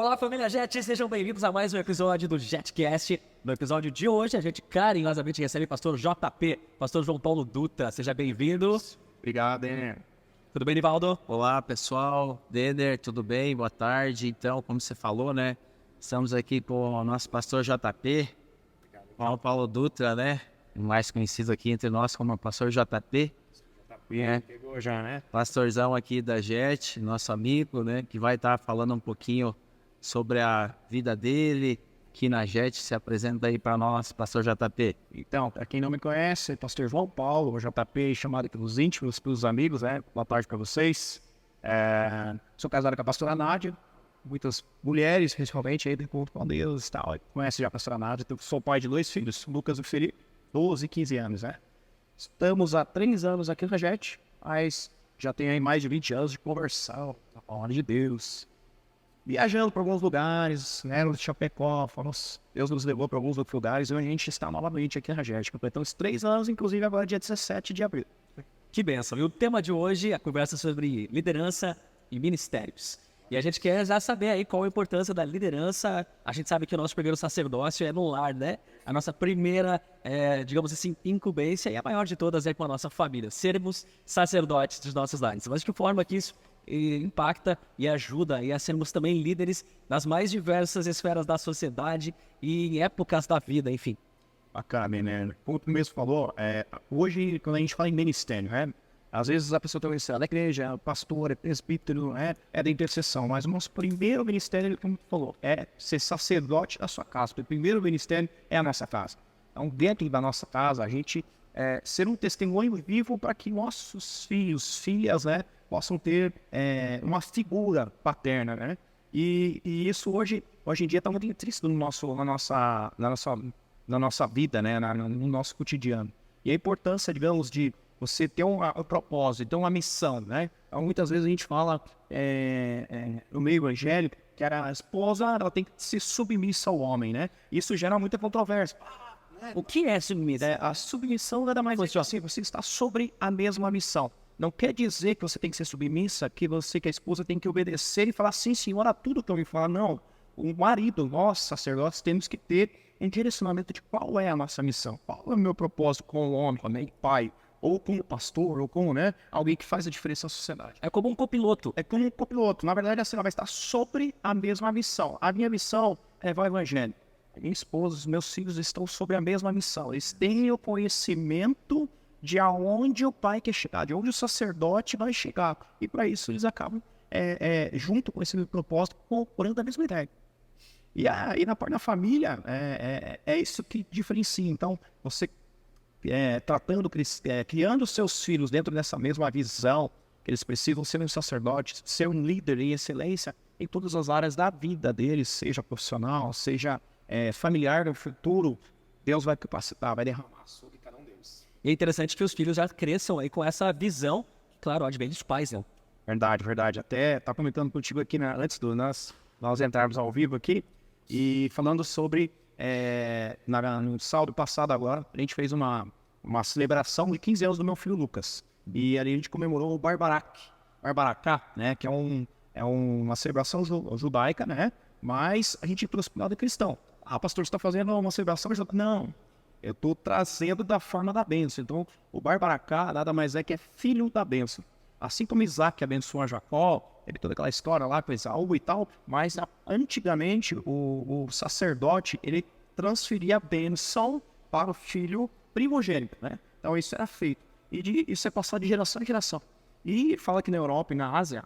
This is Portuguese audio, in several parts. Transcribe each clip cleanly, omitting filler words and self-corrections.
Olá, família Jet, sejam bem-vindos a mais um episódio do JetCast. No episódio de hoje, a gente carinhosamente recebe o pastor JP, pastor João Paulo Dutra. Seja bem-vindo. Obrigado, Denner. Tudo bem, Nivaldo? Olá, pessoal. Denner, tudo bem? Boa tarde. Então, como você falou, né? Estamos aqui com o nosso pastor JP, João Paulo Dutra, né? Mais conhecido aqui entre nós como pastor JP. Pegou já, né? Pastorzão aqui da Jet, nosso amigo, né? Que vai estar falando um pouquinho sobre a vida dele aqui na Jet. Se apresenta aí para nós, pastor JP. Então, para quem não me conhece, pastor João Paulo, o JP, chamado pelos íntimos, pelos amigos, né? Boa tarde para vocês. Sou casado com a pastora Nádia. Muitas mulheres, principalmente, aí do encontro com Deus e tal. Conhece já a pastora Nádia. Sou pai de 2 filhos, Lucas e Felipe, 12 e 15 anos, né? Estamos há 3 anos aqui na Jet, mas já tem aí mais de 20 anos de conversão, na palavra de Deus. Viajando para alguns lugares, né, no Chapecó, Deus nos levou para alguns outros lugares e a gente está novamente aqui na Jet. Completamos 3 anos, inclusive agora dia 17 de abril. Que bênção. E o tema de hoje é a conversa sobre liderança e ministérios. E a gente quer já saber aí qual a importância da liderança. A gente sabe que o nosso primeiro sacerdócio é no lar, né? A nossa primeira, digamos assim, incumbência e a maior de todas é com a nossa família. Sermos sacerdotes dos nossos lares. Mas de que forma que isso impacta e ajuda e a sermos também líderes nas mais diversas esferas da sociedade e em épocas da vida, enfim. Bacana, né? Como tu mesmo falou, hoje, quando a gente fala em ministério, né? Às vezes a pessoa tem ministério da igreja, é pastor, é presbítero, é da intercessão, mas o nosso primeiro ministério, como tu falou, é ser sacerdote da sua casa. O primeiro ministério é a nossa casa. Então, dentro da nossa casa, a gente ser um testemunho vivo para que nossos filhos, filhas, né, possam ter uma figura paterna, né? E isso hoje em dia está muito intrínseco na nossa vida, né, no nosso cotidiano. E a importância, digamos, de você ter um propósito, ter uma missão, né? Então, muitas vezes a gente fala no meio evangélico que a esposa ela tem que ser submissa ao homem, né? Isso gera muita controvérsia. O que é submissão? A submissão nada mais é assim, você está sobre a mesma missão. Não quer dizer que você tem que ser submissa, que a esposa tem que obedecer e falar sim, senhor, a tudo que eu me falo. Não. O marido, nós, sacerdotes, temos que ter um direcionamento de qual é a nossa missão. Qual é o meu propósito com o homem, como pai, ou como pastor, ou como, né, alguém que faz a diferença na sociedade. É como um copiloto. É como um copiloto. Na verdade, assim, ela vai estar sobre a mesma missão. A minha missão é o evangelho. Minha esposa, os meus filhos estão sobre a mesma missão. Eles têm o conhecimento de aonde o pai quer chegar, de onde o sacerdote vai chegar. E para isso eles acabam, junto com esse propósito, comprando a mesma ideia. E aí na parte da família, é isso que diferencia. Então, você criando seus filhos dentro dessa mesma visão, que eles precisam ser um sacerdote, ser um líder em excelência em todas as áreas da vida deles, seja profissional, seja familiar no futuro, Deus vai capacitar, vai derramar sobre cada um deles. E é interessante que os filhos já cresçam aí com essa visão, claro, advém dos pais, né? Verdade. Até tá comentando contigo aqui, né, antes de nós entrarmos ao vivo aqui, e falando sobre, no sábado passado agora, a gente fez uma celebração de 15 anos do meu filho Lucas. E ali a gente comemorou o Barbaracá, né, que é uma celebração judaica, né, mas a gente trouxe para o lado cristão. Pastor, você está fazendo uma celebração judaica? Não, eu estou trazendo da forma da bênção. Então, o Barbaracá nada mais é que é filho da bênção. Assim como Isaac abençoou a Jacó, toda aquela história lá com Esaú e tal, mas antigamente o sacerdote, ele transferia a bênção para o filho primogênito, né? Então isso era feito. E isso é passado de geração em geração. E fala que na Europa e na Ásia,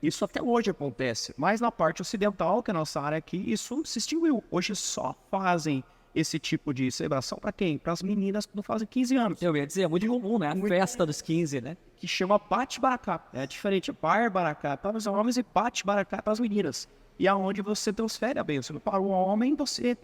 isso até hoje acontece. Mas na parte ocidental, que é a nossa área aqui, isso se extinguiu. Hoje só fazem esse tipo de celebração para quem? Para as meninas que não fazem 15 anos. Eu ia dizer, é muito comum, né? A festa dos 15, né? Que chama Bate Baracá. É diferente, Barbaracá para os homens e Bate Baracá para as meninas. E aonde você transfere a bênção. Para o homem, você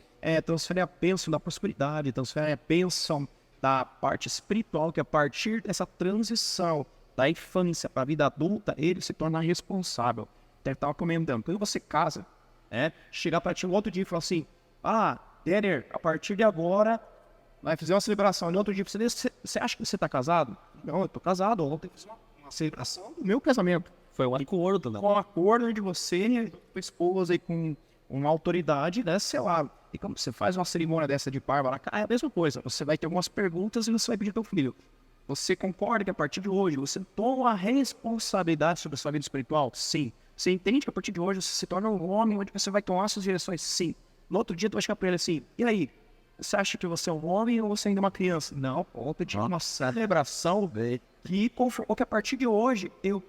transfere a bênção da prosperidade, transfere a bênção da parte espiritual, que a partir dessa transição da infância para a vida adulta, ele se torna responsável. Até estava comentando, quando você casa, chegar para ti um outro dia e falar assim, Denner, a partir de agora, vai fazer uma celebração. No outro dia, você acha que você está casado? Não, eu estou casado. Ontem eu fiz uma celebração do meu casamento. Foi um acordo, não. Com um acordo de você, com a esposa e com uma autoridade, né, sei lá. E como você faz uma cerimônia dessa de Bárbara, é a mesma coisa. Você vai ter algumas perguntas e você vai pedir para o filho. Você concorda que a partir de hoje você toma a responsabilidade sobre a sua vida espiritual? Sim. Você entende que a partir de hoje você se torna um homem onde você vai tomar suas direções? Sim. No outro dia tu vai chegar para ele assim, e aí? Você acha que você é um homem ou você ainda é uma criança? Não. Ontem tinha uma celebração que confirmou que a partir de hoje eu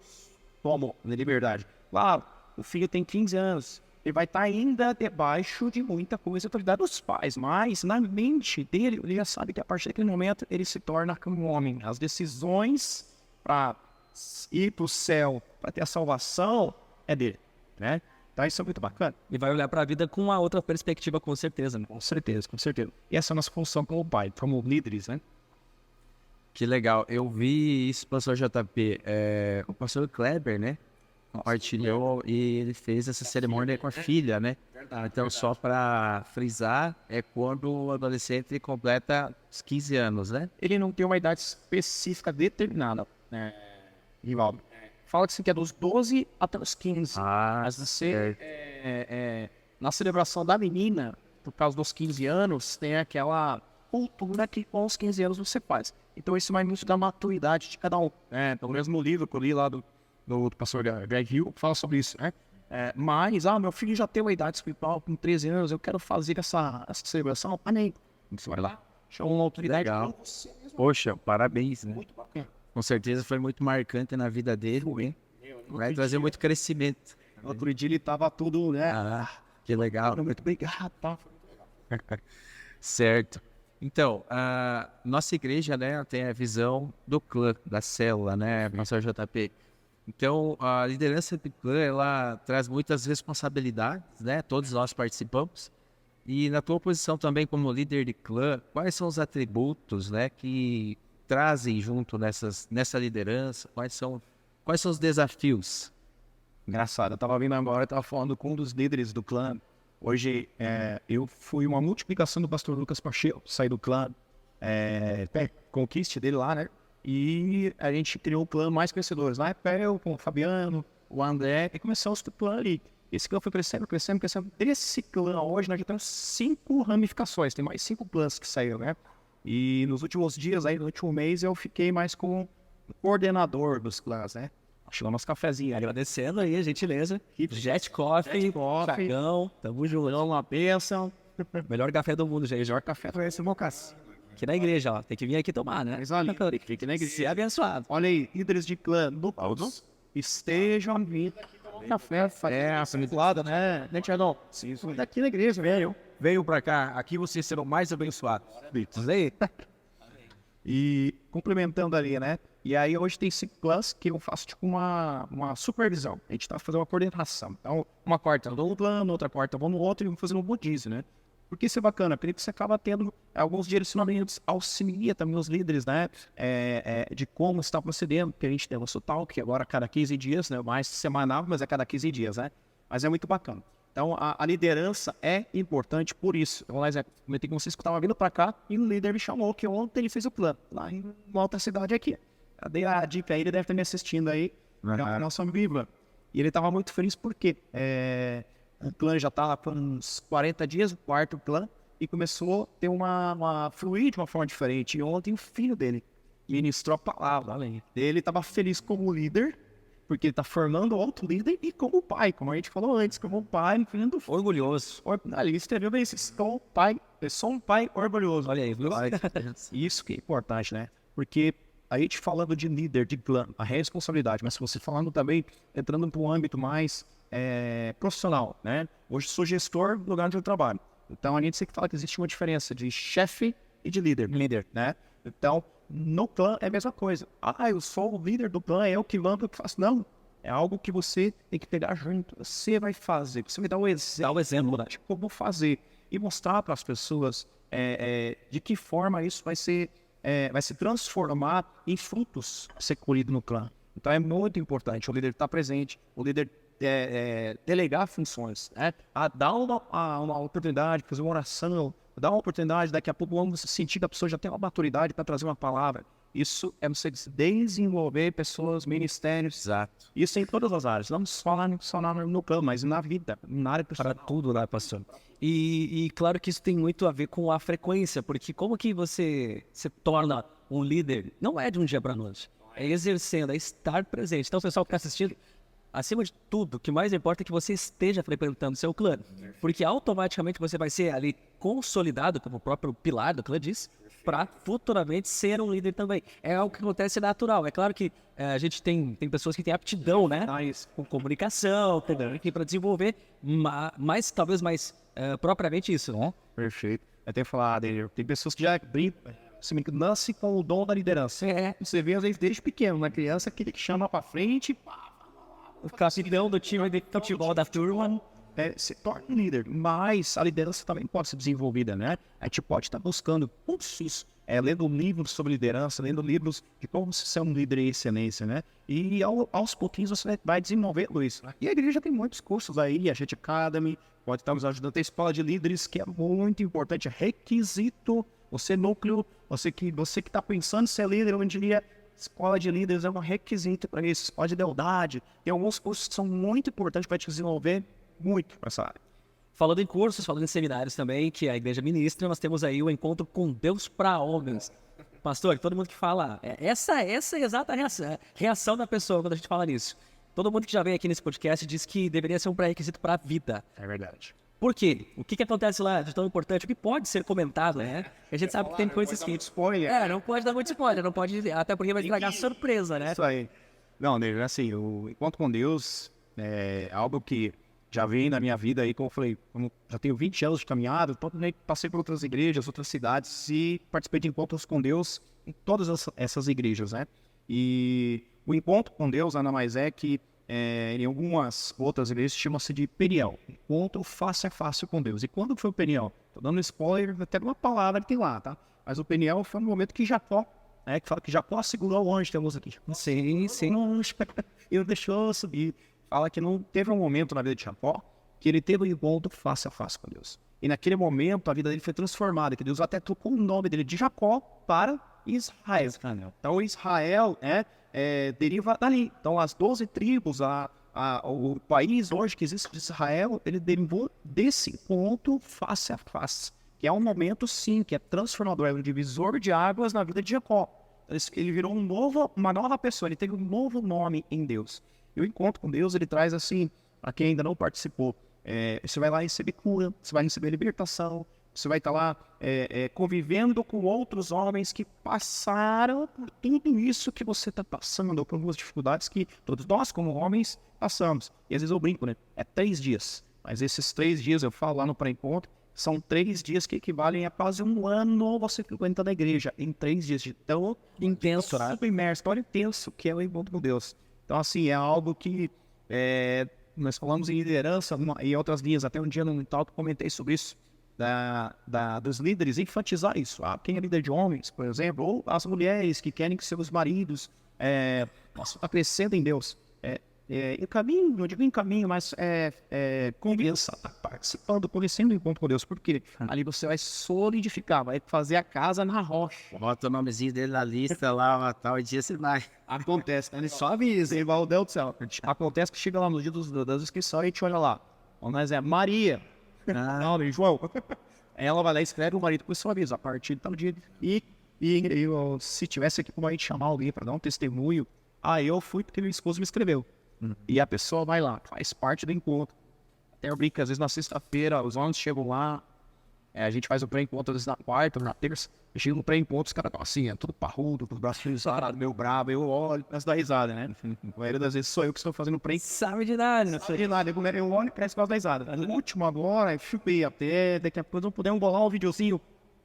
tomo a liberdade. Claro, o filho tem 15 anos. Ele vai estar ainda debaixo de muita coisa, autoridade dos pais, mas na mente dele, ele já sabe que a partir daquele momento ele se torna um homem. As decisões para ir para o céu, para ter a salvação, é dele, né? Então isso é muito bacana. E vai olhar para a vida com uma outra perspectiva, com certeza, né? Com certeza, com certeza. E essa é a nossa função como pai, como líderes, né? Que legal. Eu vi isso, pastor JP. O pastor Kleber, né? Compartilhou e ele fez essa cerimônia com a filha, né? Então, só para frisar, é quando o adolescente completa os 15 anos, né? Ele não tem uma idade específica determinada, né, Rivaldo? Fala que é dos 12 até os 15. Mas você, na celebração da menina, por causa dos 15 anos, tem aquela cultura que com os 15 anos você faz. Então, isso vai muito da maturidade de cada um. Pelo mesmo livro que eu li lá do pastor Greg Hill, fala sobre isso, né? Mas, meu filho já tem uma idade espiritual com 13 anos, eu quero fazer essa celebração. Nem. Você vai lá, chama uma autoridade. Legal. Com você mesmo. Poxa, parabéns, né? Muito bacana. Com certeza foi muito marcante na vida dele, hein? Vai trazer muito crescimento. No outro dia ele tava tudo, né? Que legal. Muito obrigado, tá? Certo. Então, a nossa igreja, né, tem a visão do clã, da célula, né, pastor JP. Então, a liderança do clã, ela traz muitas responsabilidades, né? Todos nós participamos. E na tua posição também como líder de clã, quais são os atributos, né, que trazem junto nessa liderança? Quais são os desafios? Engraçado, eu tava vindo agora, eu tava falando com um dos líderes do clã. Hoje, eu fui uma multiplicação do pastor Lucas Pacheco, saí do clã, conquiste dele lá, né? E a gente criou o clã Mais Crescedores. Lá eu, com o Fabiano, o André, e começamos o clã ali. Esse clã foi crescendo, crescendo, crescendo. Desse clã hoje, nós já temos 5 ramificações, tem mais 5 clãs que saíram, né? E nos últimos dias, aí, no último mês, eu fiquei mais como coordenador dos clãs, né? Chegou nosso cafezinho. Agradecendo aí a gentileza. Jet Coffee, Chagão, tamo junto. Uma bênção. Melhor café do mundo, gente. Melhor café foi esse mocassim. Aqui na igreja, ó. Tem que vir aqui tomar, né? Mas olha, fique na igreja. Se abençoado. Olha aí, líderes de clã todos estejam vindo aqui tomar um café. Abençoado, né? Né, Tiagão? Sim, daqui na igreja, velho. Veio pra cá, aqui vocês serão mais abençoados. Isso aí. E complementando ali, né? E aí hoje tem 5 clãs que eu faço tipo uma supervisão. A gente tá fazendo uma coordenação. Então, uma quarta eu dou um plano, outra quarta eu vou no outro e vou fazendo um rodízio, né? Porque isso é bacana, porque você acaba tendo alguns direcionamentos, auxilia também os líderes, né? De como está procedendo, porque a gente tem o nosso talk agora a cada 15 dias, né? Mais semanal, mas a cada 15 dias, né? Mas é muito bacana. Então, a liderança é importante por isso. Então, comentei com vocês que estavam vindo para cá e o líder me chamou, que ontem ele fez o plano, lá em uma outra cidade aqui. Eu dei a dica aí, ele deve estar me assistindo aí, na nossa Bíblia. E ele estava muito feliz porque o plano já estava por uns 40 dias, o quarto plano, e começou a ter fluir de uma forma diferente. E ontem o filho dele ministrou a palavra. Ele estava feliz como líder, porque ele está formando outro líder, e como pai, como a gente falou antes, como pai, vendo Orgulhoso. ali escreveu bem isso, sou um pai orgulhoso. Olha aí, viu? Isso que é importante, né? Porque a gente falando de líder, de clã, a responsabilidade, mas você falando também, entrando para um âmbito mais profissional, né? Hoje sou gestor do lugar onde eu trabalho. Então a gente sempre fala que existe uma diferença de chefe e de líder, né? Então, no clã é a mesma coisa. Eu sou o líder do clã, é eu que mando, eu que faço. Não, é algo que você tem que pegar junto. Você vai fazer, você vai dar o exemplo de como fazer e mostrar para as pessoas de que forma isso vai se transformar em frutos a ser colhido no clã. Então é muito importante o líder estar presente, o líder delegar funções, né? Dar uma oportunidade, fazer uma oração, dar uma oportunidade, daqui a pouco vamos sentir que a pessoa já tem uma maturidade para trazer uma palavra. Isso é você desenvolver pessoas, ministérios. Exato. Isso em todas as áreas, não só no campo, mas na vida, na área Para pessoal. tudo, né, pastor? E claro que isso tem muito a ver com a frequência, porque como que você se torna um líder? Não é de um dia para noite. É exercendo, é estar presente. Então, o pessoal que está assistindo, acima de tudo, o que mais importa é que você esteja frequentando seu clã. Porque automaticamente você vai ser ali consolidado, como o próprio pilar do clã diz, para futuramente ser um líder também. É algo que acontece natural. É claro que a gente tem pessoas que têm aptidão, né? Com comunicação, também para desenvolver, mas talvez mais propriamente isso, né? Perfeito. Até falar dele, tem pessoas que já brincam, assim, que nasce com o dom da liderança. Você vê, às vezes, desde pequeno, na criança, aquele que chama pra frente, O capitão do time de futebol da turma. se torna um líder. Mas a liderança também pode ser desenvolvida, né? A gente pode estar buscando cursos, lendo livros sobre liderança, lendo livros de como ser um líder em excelência, né? E aos pouquinhos você vai desenvolvendo isso, né? E a igreja tem muitos cursos aí, a gente Academy, pode estar nos ajudando. Tem escola de líderes, que é muito importante, é requisito. Você núcleo, você que está pensando em ser líder, hoje em dia, escola de líderes é um requisito para isso. Escola de lealdade, tem alguns cursos que são muito importantes para te desenvolver muito para essa área. Falando em cursos, falando em seminários também, que a igreja ministra, nós temos aí o encontro com Deus para homens. Pastor, todo mundo que fala, essa é a exata reação da pessoa quando a gente fala nisso. Todo mundo que já veio aqui nesse podcast diz que deveria ser um pré-requisito para a vida. É verdade. Por quê? O que acontece lá de tão importante? O que pode ser comentado, né? A gente sabe que tem coisas que... Spoiler. não pode dar muito spoiler, não pode... Até porque vai estragar a surpresa, né? Isso aí. Não, Ney, assim, o encontro com Deus é algo que já vem na minha vida aí, como eu falei, já tenho 20 anos de caminhada, passei por outras igrejas, outras cidades e participei de encontros com Deus em todas essas igrejas, né? E o encontro com Deus nada mais é que em algumas outras igrejas chama-se de Peniel, encontro face a face com Deus. E quando foi o Peniel? Tô dando spoiler até de uma palavra que tem lá, tá? Mas o Peniel foi no momento que Jacó, que fala que Jacó segurou o anjo, temos aqui. Sim. E não deixou subir. Fala que não teve um momento na vida de Jacó que ele teve um encontro face a face com Deus. E naquele momento a vida dele foi transformada, que Deus até trocou o nome dele de Jacó para Israel. Então Israel deriva dali. Então as 12 tribos, o país hoje que existe de Israel, ele derivou desse encontro face a face. Que é um momento, sim, que é transformador, é um divisor de águas na vida de Jacó. Ele virou uma nova pessoa, ele teve um novo nome em Deus. E o encontro com Deus, ele traz assim, para quem ainda não participou, você vai lá receber cura, você vai receber libertação, você vai estar lá convivendo com outros homens que passaram por tudo isso que você está passando, ou por algumas dificuldades que todos nós, como homens, passamos. E às vezes eu brinco, né? É 3 dias. Mas esses 3 dias, eu falo lá no pré-encontro, são 3 dias que equivalem a quase um ano você frequentando a igreja. Em 3 dias de tão Intenso, né? submerso, tão intenso que é o encontro com Deus. Então, assim, é algo que nós falamos em liderança e outras linhas. Até um dia no talk comentei sobre isso, dos líderes, enfatizar isso. Quem é líder de homens, por exemplo, ou as mulheres que querem que seus maridos possam estar crescendo em Deus. Em caminho, não digo em caminho, mas convença, participando, conhecendo o encontro com Deus, porque ali você vai solidificar, vai fazer a casa na rocha. Bota o nomezinho dele na lista lá, tal dia você vai. Acontece, né? Ele só avisa, ele vai, meu Deus do céu. Acontece que chega lá no dia das inscrições e a gente olha lá. Mas Maria. Não, João. Ela vai lá e escreve o marido com o seu aviso, a partir de tal dia. E se tivesse aqui como a gente chamar alguém para dar um testemunho, eu fui porque meu esposo me escreveu. E a pessoa vai lá, faz parte do encontro. Até eu brinco, às vezes na sexta-feira, os homens chegam lá, a gente faz o pré-encontro, às vezes na quarta, na terça. Eu chego no pré-encontro, os caras estão assim, tudo parrudo, com os braços sarados, meio bravo. Eu olho, mas dá risada, né? A maioria das vezes sou eu que estou fazendo pré-encontro. Sabe de nada, Não sei de nada, eu olho e parece que dá risada. No último agora, chupei até, daqui a pouco não podemos bolar um videozinho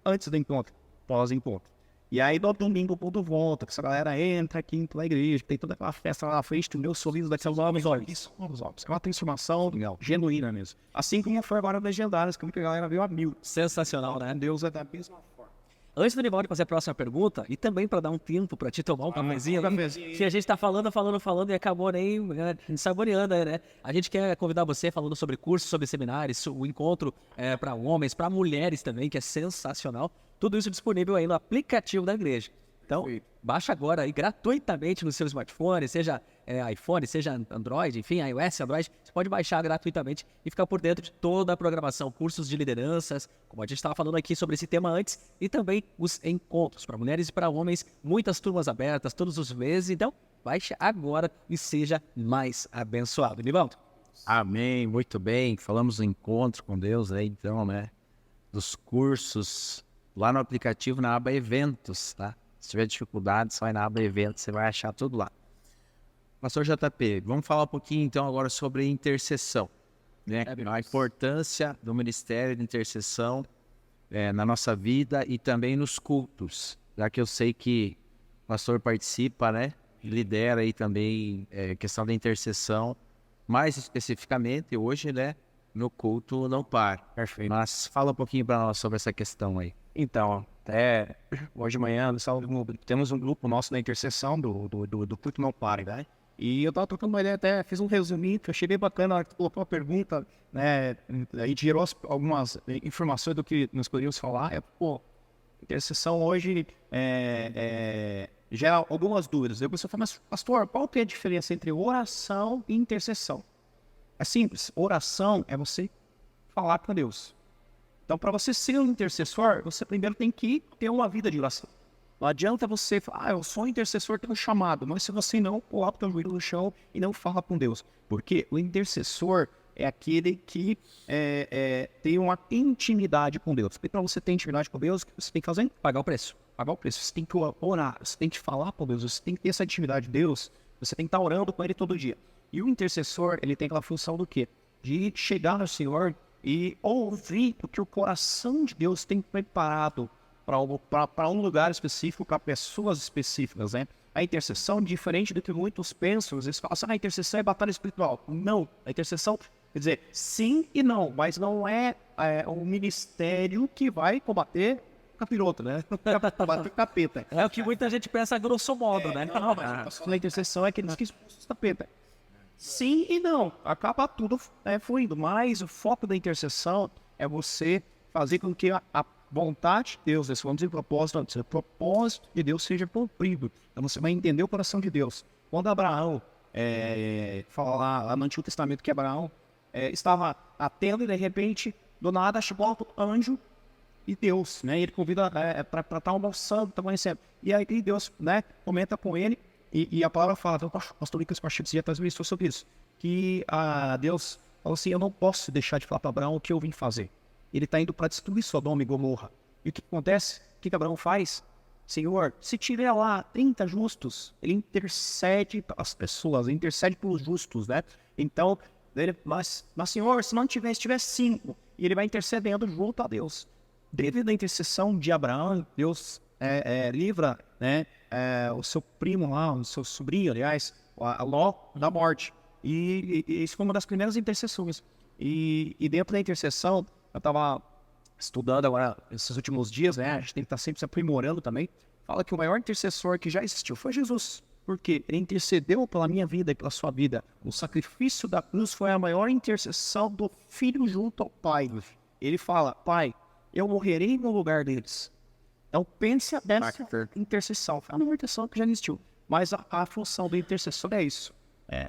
antes do encontro, pós-encontro. E aí, no domingo, tudo volta, que essa galera entra aqui na igreja, tem toda aquela festa lá na frente, o meu sorriso daqueles homens, olha, isso são os homens. É uma transformação genuína mesmo. Assim como foi agora Legendários, que a galera veio a 1000. Sensacional, né? Deus é da mesma forma. Antes do Nivaldo fazer a próxima pergunta, e também para dar um tempo para te tomar um cafezinho, que a gente tá falando e acabou nem saboreando, né? A gente quer convidar você falando sobre cursos, sobre seminários, o encontro para homens, para mulheres também, que é sensacional. Tudo isso disponível aí no aplicativo da igreja. Então, baixa agora aí gratuitamente no seu smartphone, seja iPhone, seja Android, enfim, iOS, Android. Você pode baixar gratuitamente e ficar por dentro de toda a programação, cursos de lideranças, como a gente estava falando aqui sobre esse tema antes, e também os encontros para mulheres e para homens, muitas turmas abertas todos os meses. Então, baixe agora e seja mais abençoado. Nivaldo? Amém, muito bem. Falamos do encontro com Deus aí, então, né? Dos cursos lá no aplicativo, na aba Eventos, tá? Se tiver dificuldade, só vai na aba Eventos, você vai achar tudo lá. Pastor JP, vamos falar um pouquinho então agora sobre intercessão, né? A importância do ministério de intercessão na nossa vida e também nos cultos, já que eu sei que o pastor participa, né? Lidera aí também questão da intercessão, mais especificamente hoje, né? No culto não para. Perfeito. Mas fala um pouquinho para nós sobre essa questão aí. Então, até hoje de manhã, temos um grupo nosso na intercessão do Culto Não Pare, né? E eu tava trocando uma ideia, até fiz um resuminho, que eu achei bem bacana, na hora que tu colocou a pergunta, né? Aí gerou algumas informações do que nós poderíamos falar. Intercessão hoje gera algumas dúvidas. Eu pessoal fala, mas pastor, qual que é a diferença entre oração e intercessão? É simples, oração é você falar com Deus. Então, para você ser um intercessor, você primeiro tem que ter uma vida de oração. Não adianta você falar, eu sou um intercessor, tenho um chamado, mas se você não coloca o joelho no chão e não fala com Deus. Porque o intercessor é aquele que tem uma intimidade com Deus. E para você ter intimidade com Deus, o que você tem que fazer? Pagar o preço. Pagar o preço. Você tem que orar, você tem que falar com Deus, você tem que ter essa intimidade de Deus, você tem que estar orando com Ele todo dia. E o intercessor, ele tem aquela função do quê? De chegar no Senhor e ouvir o que o coração de Deus tem preparado para um lugar específico, para pessoas específicas, né? A intercessão, diferente do que muitos pensam, eles falam assim, a intercessão é batalha espiritual. Não, a intercessão, quer dizer, sim e não, mas não é um ministério que vai combater capiroto, né? Combater capeta. É o que muita gente pensa grosso modo, né? Não, mas a intercessão é aqueles que expulsam os capeta. Sim e não, acaba tudo fluindo, mas o foco da intercessão é você fazer com que a vontade de Deus, vamos dizer propósito, o propósito de Deus seja cumprido. Então você vai entender o coração de Deus. Quando Abraão, fala lá no Antigo Testamento que Abraão estava atento e de repente, do nada, chegou um anjo e Deus, né? Ele convida para estar almoçando, tá conhecendo. E aí Deus, né, comenta com ele. E a palavra fala, então, o pastor Lucas Pacheco já transmitiu sobre isso, que Deus falou assim, eu não posso deixar de falar para Abraão o que eu vim fazer. Ele está indo para destruir Sodoma e Gomorra. E o que acontece? O que Abraão faz? Senhor, se tiver lá 30 justos, ele intercede pelas pessoas, ele intercede pelos justos, né? Então, mas Senhor, se não tiver, se tiver 5, e ele vai intercedendo junto a Deus. Devido à intercessão de Abraão, Deus livra, né? O seu primo lá, o seu sobrinho, aliás, a Ló, da morte. E isso foi uma das primeiras intercessões. E dentro da intercessão, eu estava estudando agora, esses últimos dias, né? A gente tem que estar sempre se aprimorando também. Fala que o maior intercessor que já existiu foi Jesus. Porque ele intercedeu pela minha vida e pela sua vida. O sacrifício da cruz foi a maior intercessão do Filho junto ao Pai. Ele fala, Pai, eu morrerei no lugar deles. Então pense dessa intercessão. Foi a maior intercessão que já existiu. Mas a função do intercessor é isso.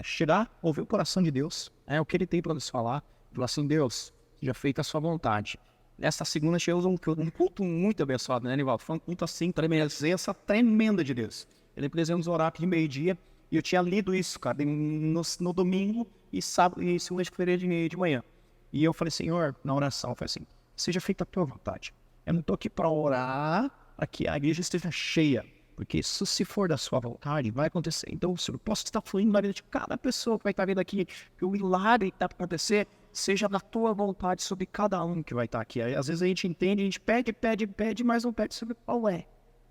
Chegar, ouvir o coração de Deus. É o que ele tem para nos falar. Falar assim, Deus, seja feita a sua vontade. Nessa segunda chegamos um culto muito abençoado, né, Nivaldo? Foi um culto assim, presença tremenda de Deus. Ele precisamos orar de meio-dia. E eu tinha lido isso, cara, no domingo e sábado e segunda-feira de manhã. E eu falei, Senhor, na oração, eu falei assim, seja feita a tua vontade. Eu não estou aqui para orar, para que a igreja esteja cheia. Porque isso, se for da sua vontade, vai acontecer. Então, Senhor, eu posso estar fluindo na vida de cada pessoa que vai estar vindo aqui, que o milagre que está para acontecer seja da tua vontade sobre cada um que vai estar aqui. Aí, às vezes a gente entende, a gente pede, mas não pede sobre qual é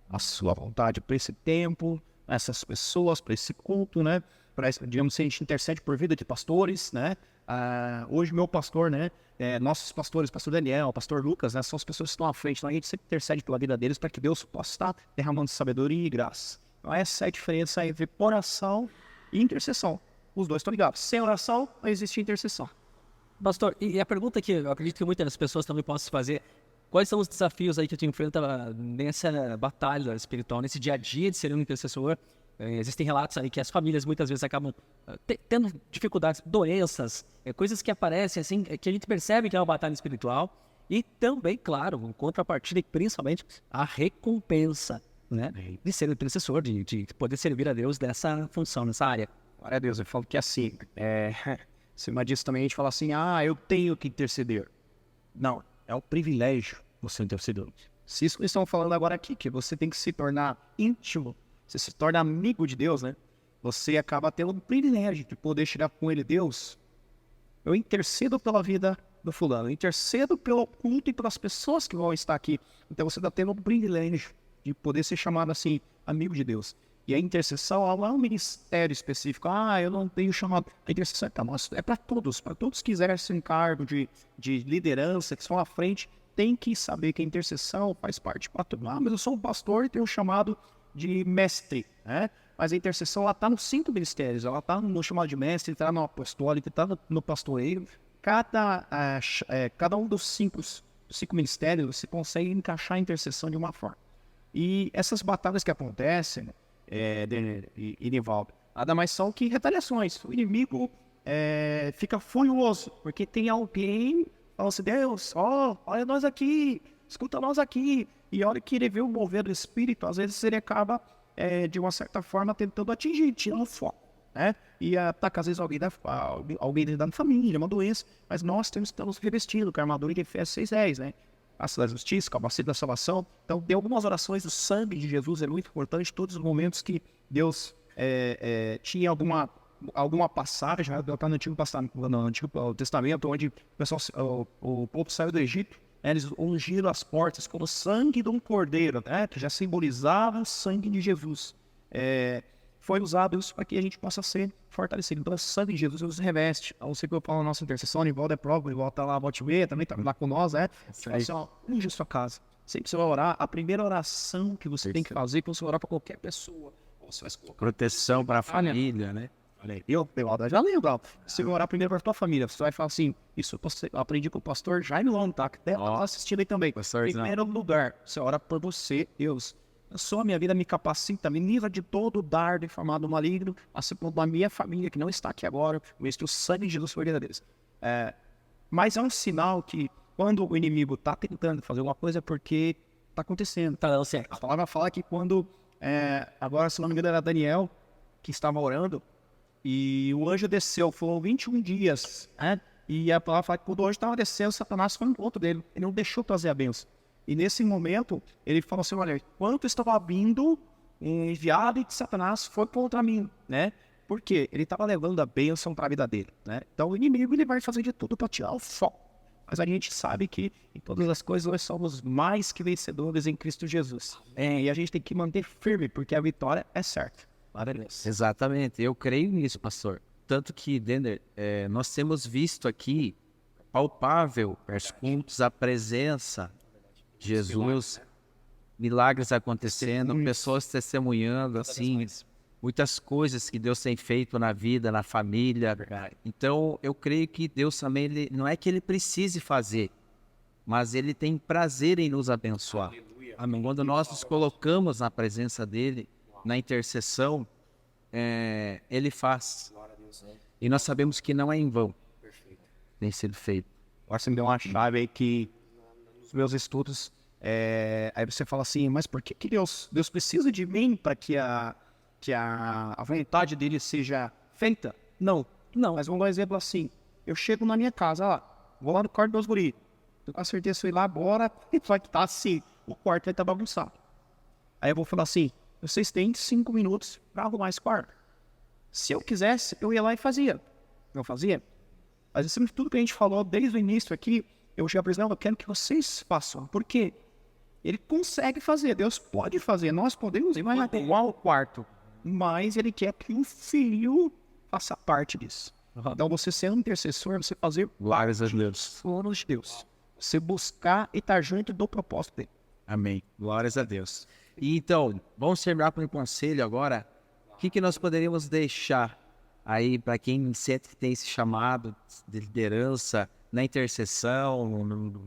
a sua vontade para esse tempo, essas pessoas, para esse culto, né? Digamos assim, a gente intercede por vida de pastores, né? Hoje meu pastor, né? Nossos pastores, pastor Daniel, pastor Lucas, né? São as pessoas que estão à frente. Então a gente sempre intercede pela vida deles para que Deus possa estar derramando sabedoria e graça. Então essa é a diferença entre oração e intercessão. Os dois estão ligados. Sem oração, não existe intercessão. Pastor, e a pergunta que eu acredito que muitas pessoas também possam fazer, quais são os desafios aí que tu enfrenta nessa batalha espiritual, nesse dia a dia de ser um intercessor? Existem relatos aí que as famílias muitas vezes acabam tendo dificuldades, doenças, coisas que aparecem assim, que a gente percebe que é uma batalha espiritual. E também, claro, em contrapartida e principalmente a recompensa, né, de ser um intercessor, de poder servir a Deus nessa função, nessa área. Glória a Deus, eu falo que é assim, acima disso também a gente fala assim, eu tenho que interceder. Não, é um privilégio você interceder. Se isso que eles estão falando agora aqui, que você tem que se tornar íntimo, você se torna amigo de Deus, né? Você acaba tendo um privilégio de poder chegar com ele, Deus, eu intercedo pela vida do fulano, eu intercedo pelo culto e pelas pessoas que vão estar aqui. Então você está tendo um privilégio de poder ser chamado assim, amigo de Deus. E a intercessão não é um ministério específico. Eu não tenho chamado. A intercessão é para todos que exercem cargo de liderança, que estão à frente, tem que saber que a intercessão faz parte para todo mundo. Mas eu sou um pastor e tenho um chamado de mestre, né? Mas a intercessão, ela está nos 5 ministérios, ela está no chamado de mestre, está no apostólico, está no pastoreio. Cada um dos cinco ministérios, você consegue encaixar a intercessão de uma forma. E essas batalhas que acontecem, Nivaldo, nada mais são que retaliações. O inimigo fica furioso, porque tem alguém falando assim, Deus, olha nós aqui, escuta nós aqui. E a hora que ele vê o mover do Espírito, às vezes ele acaba, de uma certa forma, tentando atingir, tirar o foco, né? E ataca, às vezes, alguém da família, uma doença, mas nós temos que estar nos revestindo com a armadura de Efésios 6:10, né? Aço da justiça, capacete da salvação. Então, tem algumas orações do sangue de Jesus, é muito importante, todos os momentos que Deus tinha alguma passagem, né? Está no Antigo Testamento, onde o povo saiu do Egito, eles ungiram as portas com o sangue de um cordeiro, né? Que já simbolizava o sangue de Jesus. Foi usado isso para que a gente possa ser fortalecido. Então, o sangue de Jesus nos reveste. Eu sei que eu falo na nossa intercessão, Nivaldo é prova, Nivaldo está lá, volte meia, também está lá com nós, né? Assim, unge a sua casa. Sempre você vai orar, a primeira oração que você tem que fazer, quando você orar para qualquer pessoa, você vai colocar Proteção para a família, né? Nivaldo, já lembro. Você vai orar primeiro para a tua família. Você vai falar assim, isso eu aprendi com o pastor Jaime Long, tá? Que está assistindo aí também. Primeiro lugar, você ora por você, Deus. Só a minha vida me capacita, me livra de todo dardo informado maligno, assim como da minha família, que não está aqui agora, o sangue de Jesus foi vida deles. Mas é um sinal que, quando o inimigo está tentando fazer alguma coisa, é porque está acontecendo. Tá dando certo. A palavra fala que quando, agora se não me engano era Daniel, que estava orando, e o anjo desceu, foram 21 dias, né? E a palavra fala que quando o anjo estava descendo, Satanás foi no encontro dele, ele não deixou trazer a bênção. E nesse momento, ele falou assim, olha, enquanto estava vindo, enviado de Satanás foi contra mim, né? Por quê? Ele estava levando a bênção para a vida dele, né? Então o inimigo, ele vai fazer de tudo para tirar o foco. Mas a gente sabe que em todas as coisas nós somos mais que vencedores em Cristo Jesus. E a gente tem que manter firme, porque a vitória é certa. Exatamente, eu creio nisso, pastor. Tanto que, Dender, nós temos visto aqui, palpável, os cultos, a presença de Jesus, milagres acontecendo, pessoas testemunhando, assim, muitas coisas que Deus tem feito na vida, na família. Então, eu creio que Deus também, não é que Ele precise fazer, mas Ele tem prazer em nos abençoar. Amém. Quando nós nos colocamos na presença dEle, na intercessão, Ele faz. E nós sabemos que não é em vão. Tem sido feito. Agora você me deu uma chave aí que nos meus estudos, aí você fala assim, mas por que Deus precisa de mim para que a vontade dele seja feita? Não, mas vamos dar um exemplo assim, eu chego na minha casa, vou lá no quarto dos guris, eu com certeza fui lá agora, vai estar assim, o quarto vai estar bagunçado. Aí eu vou falar assim, vocês têm 5 minutos para arrumar esse quarto. Se eu quisesse, eu ia lá e fazia. Não fazia? Mas acima de tudo que a gente falou desde o início aqui, eu já apresentei, eu quero que vocês façam. Por quê? Ele consegue fazer, Deus pode fazer, nós podemos ir arrumar o quarto. Mas Ele quer que o filho faça parte disso. Então você ser um intercessor, você fazer Glórias a Deus. planos de Deus. Você buscar e estar junto do propósito dele. Amém. Glórias a Deus. E então, vamos terminar com um conselho agora. O que nós poderíamos deixar aí para quem sente que tem esse chamado de liderança, na intercessão,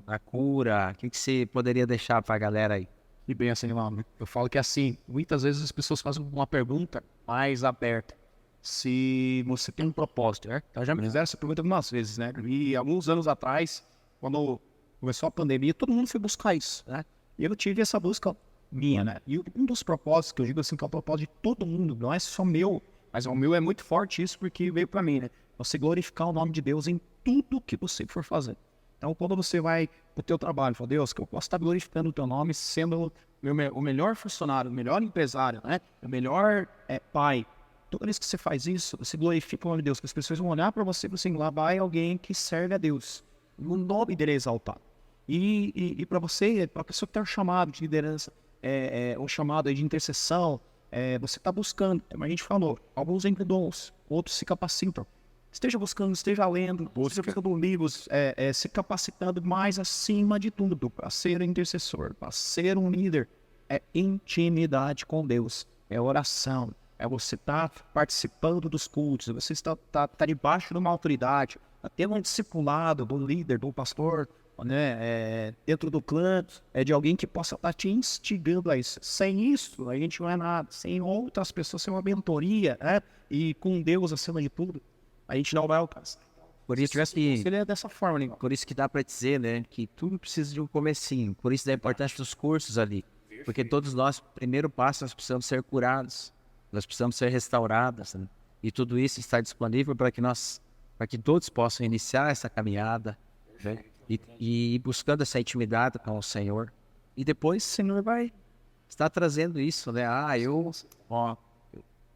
na cura, o que você poderia deixar para a galera aí? E bem assim, mano, eu falo que assim, muitas vezes as pessoas fazem uma pergunta mais aberta. Se você tem um propósito, né? Então já me fizeram essa pergunta algumas vezes, né? E alguns anos atrás, quando começou a pandemia, todo mundo foi buscar isso, né? E eu tive essa busca minha, né? E um dos propósitos, que eu digo assim, que é o propósito de todo mundo, não é só meu, mas o meu é muito forte isso, porque veio pra mim, né? Você glorificar o nome de Deus em tudo que você for fazer. Então, quando você vai pro teu trabalho, fala, Deus, que eu posso estar glorificando o teu nome, sendo o melhor funcionário, o melhor empresário, né? O melhor pai. Toda vez que você faz isso, você glorifica o nome de Deus, que as pessoas vão olhar para você e assim, lá vai alguém que serve a Deus. O nome dele é exaltado. E para você, para a pessoa que tem um chamado de liderança, um chamado aí de intercessão, você está buscando, como a gente falou, alguns entram dons, outros se capacitam. Esteja buscando, esteja lendo, esteja buscando livros, se capacitando, mais acima de tudo, para ser um intercessor, para ser um líder, é intimidade com Deus, é oração, é você estar participando dos cultos, você está debaixo de uma autoridade, tendo um discipulado do líder, do pastor, né, dentro do clã, de alguém que possa estar te instigando a isso. Sem isso, a gente não é nada. Sem outras pessoas, sem uma mentoria, né, e com Deus acima de tudo, a gente não vai alcançar. Por isso que Ele é dessa forma, né? Por isso que dá para dizer, né, que tudo precisa de um comecinho. Por isso da importância dos cursos ali. Porque todos nós, primeiro passo, nós precisamos ser curados. Nós precisamos ser restaurados. Né? E tudo isso está disponível para que todos possam iniciar essa caminhada, né? E ir buscando essa intimidade com o Senhor. E depois o Senhor vai estar trazendo isso, né? Eu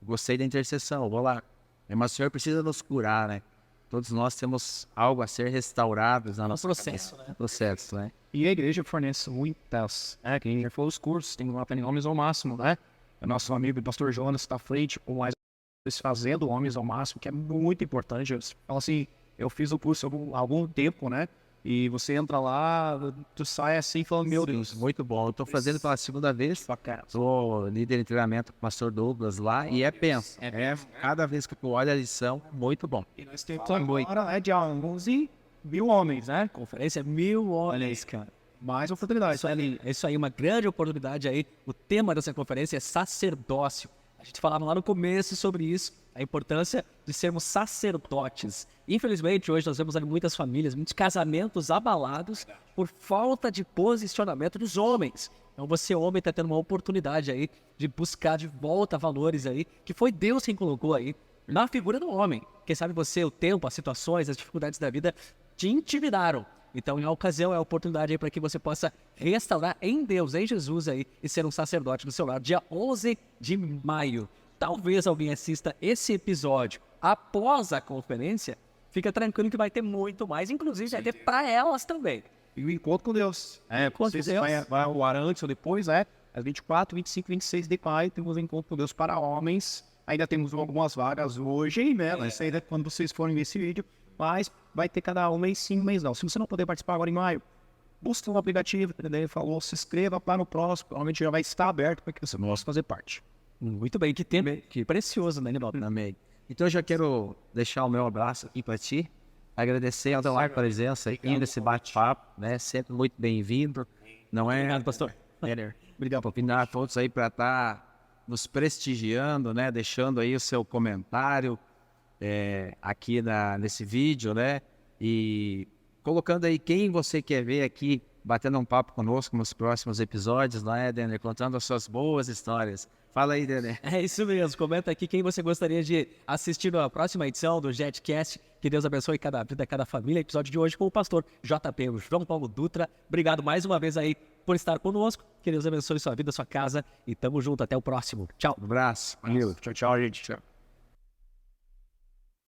gostei da intercessão, vou lá. Mas o Senhor precisa nos curar, né? Todos nós temos algo a ser restaurados no nosso processo, né? Processo, né? E a igreja fornece muitas, né? Quem já falou os cursos, tem lá para homens ao máximo, né? O nosso amigo o pastor Jonas está à frente, com mais fazendo homens ao máximo, que é muito importante. Então, assim, eu fiz o curso há algum tempo, né? E você entra lá, tu sai assim falando, meu Deus. Muito bom. Eu tô fazendo pela segunda vez. Sou líder de treinamento com o pastor Douglas lá e penso. Cada vez que eu olho a lição, muito bom. E nós temos agora de 11.000 homens, né? Conferência 1.000 homens, cara. Mais oportunidade. Isso aí, uma grande oportunidade aí. O tema dessa conferência é sacerdócio. A gente falava lá no começo sobre isso, a importância de sermos sacerdotes. Infelizmente, hoje nós vemos ali muitas famílias, muitos casamentos abalados por falta de posicionamento dos homens. Então você, homem, está tendo uma oportunidade aí de buscar de volta valores aí, que foi Deus quem colocou aí na figura do homem. Quem sabe você, o tempo, as situações, as dificuldades da vida te intimidaram. Então, a ocasião é a oportunidade aí para que você possa restaurar em Deus, em Jesus aí, e ser um sacerdote do seu lar. Dia 11 de maio. Talvez alguém assista esse episódio após a conferência. Fica tranquilo que vai ter muito mais, inclusive vai ter para elas também. E o encontro com Deus. Vai ao ar antes ou depois, Às 24, 25, 26 de maio, temos um encontro com Deus para homens. Ainda temos algumas vagas hoje, né? Vai sair quando vocês forem ver esse vídeo. Mas vai ter cada um mês sim, um mês não. Se você não puder participar agora em maio, busque um aplicativo, ele falou, se inscreva para no próximo. Provavelmente já vai estar aberto para que você possa fazer parte. Muito bem, que tempo, que precioso, né, Nilton? Amém. Então eu já quero deixar o meu abraço aqui para ti. Agradecer a tua presença aqui nesse bate-papo, né? Sempre muito bem-vindo. Não é? Obrigado, pastor. Obrigado por convidar a todos aí para estar nos prestigiando, né? Deixando aí o seu comentário aqui nesse vídeo, né? E colocando aí quem você quer ver aqui batendo um papo conosco nos próximos episódios, não é, Denner? Contando as suas boas histórias. Fala aí, Denner. É isso mesmo. Comenta aqui quem você gostaria de assistir na próxima edição do JetCast. Que Deus abençoe cada vida, cada família. Episódio de hoje com o pastor JP, o João Paulo Dutra. Obrigado mais uma vez aí por estar conosco. Que Deus abençoe sua vida, sua casa. E tamo junto. Até o próximo. Tchau. Um abraço. Tchau, gente. Tchau.